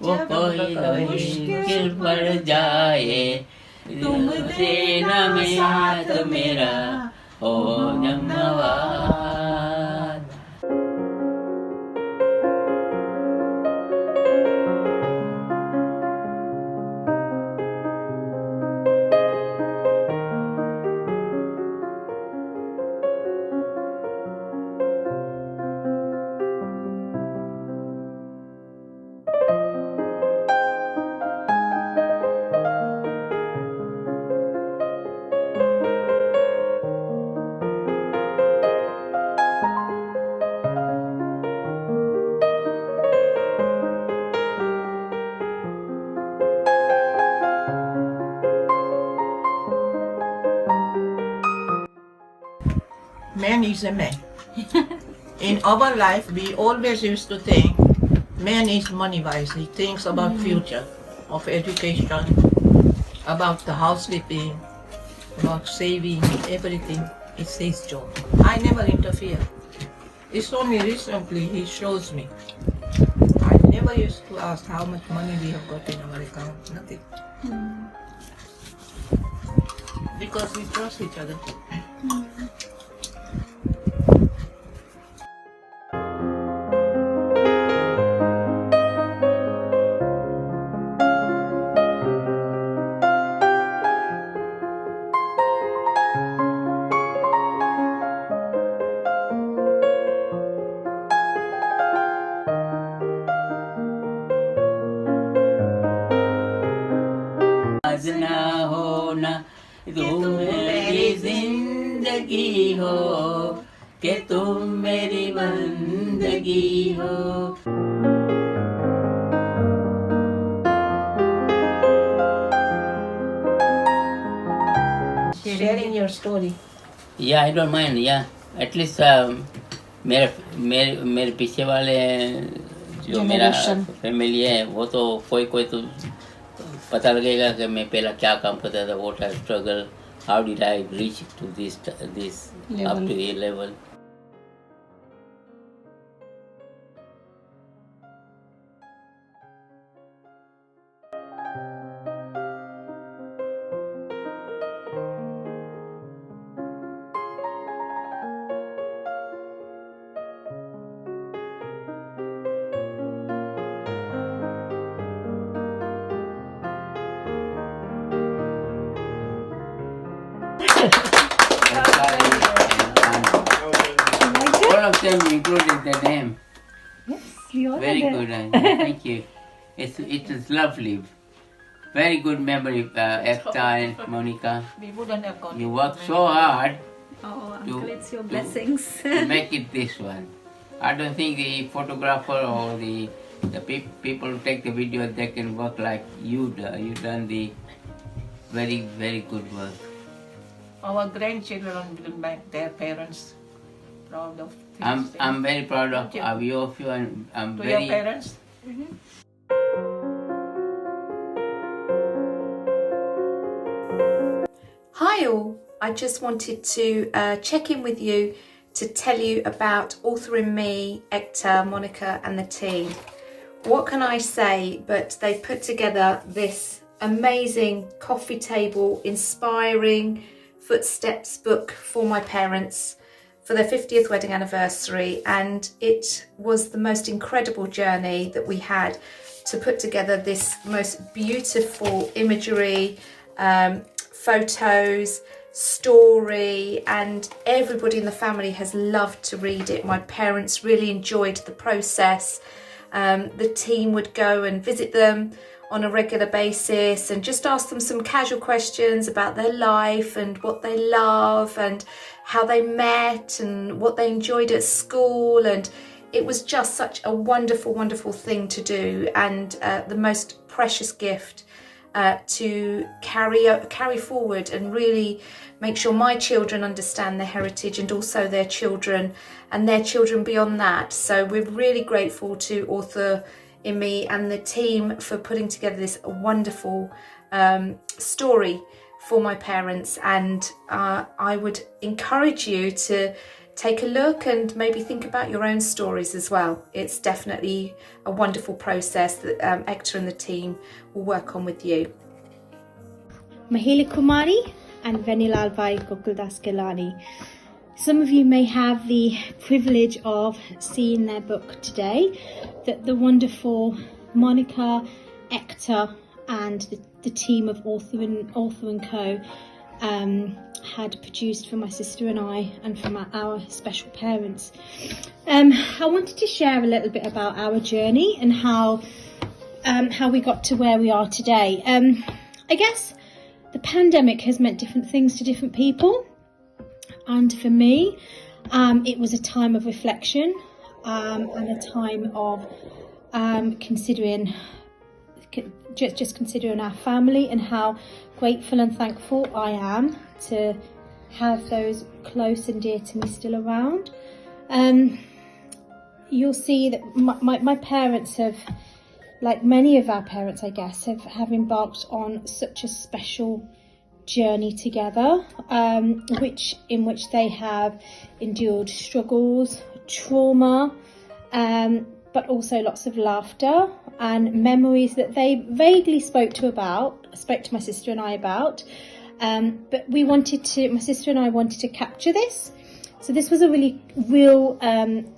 वो कोई मुश्किल पड़ जाए तुम देना में साथ मेरा हो धन्यवाद. Man is a man. In our life, we always used to think man is money wise. He thinks about future, of education, about the housekeeping, about saving, everything. It's his job. I never interfere. It's only recently he shows me. I never used to ask how much money we have got in our account. Nothing. Because we trust each other. ना हो ना तुम मेरी जिंदगी हो कि तुम मेरी बंदगी हो. Sharing your story. Yeah, I don't mind. Yeah, at least मेरे पीछे वाले जो मेरा फैमिली है वो तो कोई तो पता लगेगा कि मैं पहला क्या काम करता था, what I struggle, how did I reach to this level. Up to a level. All of them included the name. Yes, we all Very are good, there. thank you. It is lovely. Very good memory, Ekta and Monica. We wouldn't have gone. You worked so hard Oh, to, Uncle, it's your blessings. to make it this one. I don't think the photographer or the people who take the video, they can work like you do. You've done the very, very good work. Our grandchildren will make their parents proud of things. I'm very proud of you? you of you, and I'm To very. your parents? Hi all, I just wanted to check in with you to tell you about Author in Me, Ekta, Monica and the team. What can I say, but they put together this amazing coffee table, inspiring footsteps book for my parents for their 50th wedding anniversary, and it was the most incredible journey that we had to put together this most beautiful imagery, photos, story, and everybody in the family has loved to read it. My parents really enjoyed the process. The team would go and visit them on a regular basis and just ask them some casual questions about their life and what they love and how they met and what they enjoyed at school, and it was just such a wonderful, wonderful thing to do, and the most precious gift to carry forward and really make sure my children understand their heritage, and also their children and their children beyond that. So we're really grateful to Author in Me and the team for putting together this wonderful story for my parents, and I would encourage you to take a look and maybe think about your own stories as well. It's definitely a wonderful process that Ekta and the team will work on with you. Mahila Kumari and Venilal Bhai Gokuldas Gilani. Some of you may have the privilege of seeing their book today, that the wonderful Monica, Ekta and the team of Author and Co. had produced for my sister and I, and for our special parents. I wanted to share a little bit about our journey and how we got to where we are today. I guess the pandemic has meant different things to different people, and for me it was a time of reflection and a time of considering our family and how grateful and thankful I am to have those close and dear to me still around. You'll see that my parents have, like many of our parents I guess, have embarked on such a special journey together, in which they have endured struggles, trauma, but also lots of laughter and memories that they vaguely spoke to my sister and I about. But my sister and I wanted to capture this. So this was a real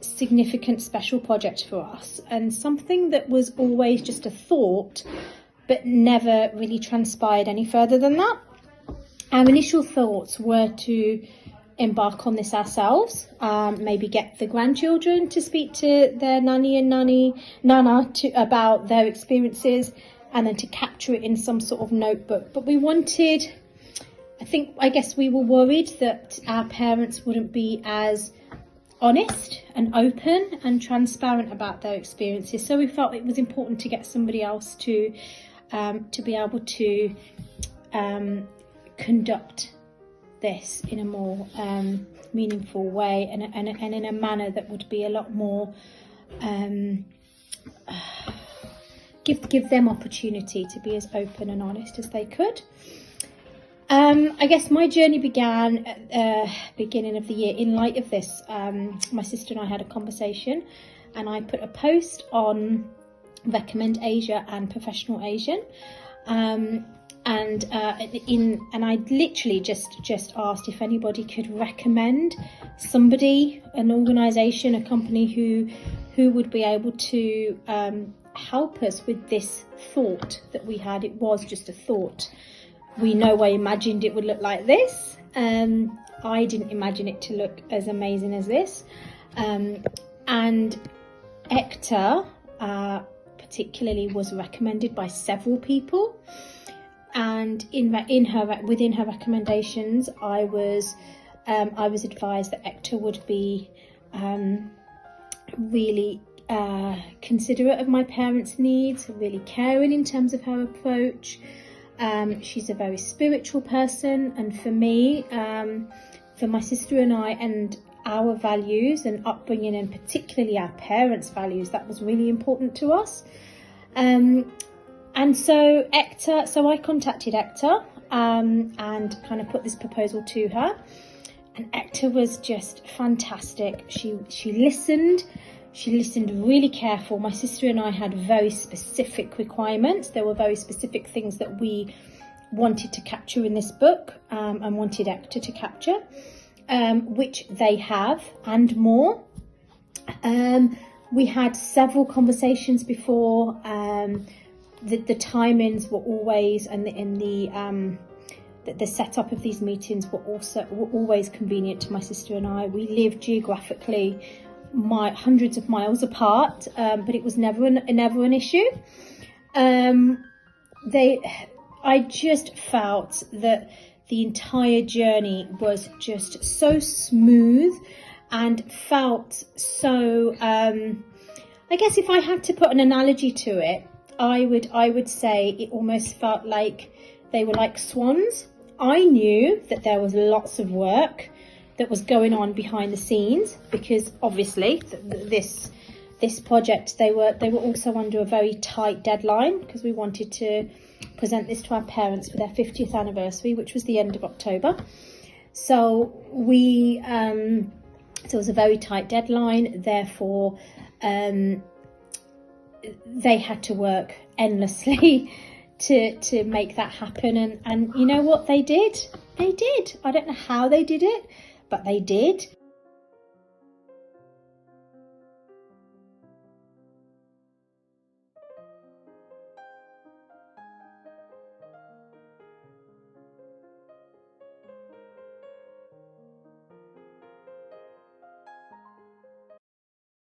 significant special project for us, and something that was always just a thought, but never really transpired any further than that. Our initial thoughts were to embark on this ourselves, maybe get the grandchildren to speak to their nanny and nana about their experiences, and then to capture it in some sort of notebook. But we wanted, I guess we were worried that our parents wouldn't be as honest and open and transparent about their experiences. So we felt it was important to get somebody else to be able to conduct this in a more meaningful way and in a manner that would be a lot more give them opportunity to be as open and honest as they could. I guess my journey began at the beginning of the year. In light of this, my sister and I had a conversation, and I put a post on Recommend Asia and Professional Asian, and I literally just asked if anybody could recommend somebody, an organisation, a company who would be able to help us with this thought that we had. It was just a thought. We know I imagined it would look like this. I didn't imagine it to look as amazing as this. And Ekta particularly was recommended by several people. And within her recommendations, I was advised that Ekta would be really considerate of my parents' needs, really caring in terms of her approach. She's a very spiritual person, and for me, for my sister and I, and our values and upbringing, and particularly our parents' values, that was really important to us. And so I contacted Ekta and kind of put this proposal to her, and Ekta was just fantastic. She listened. She listened really careful. My sister and I had very specific requirements. There were very specific things that we wanted to capture in this book, and wanted Ekta to capture, which they have, and more. We had several conversations before. The timings were always, and the setup of these meetings were always convenient to my sister and I. We lived geographically hundreds of miles apart, but it was never an issue. I just felt that the entire journey was just so smooth and felt so. I guess if I had to put an analogy to it, I would say it almost felt like they were like swans. I knew that there was lots of work that was going on behind the scenes, because obviously this project, they were also under a very tight deadline, because we wanted to present this to our parents for their 50th anniversary, which was the end of October. So we So it was a very tight deadline, therefore they had to work endlessly to make that happen, and you know what they did? I don't know how they did it, but they did.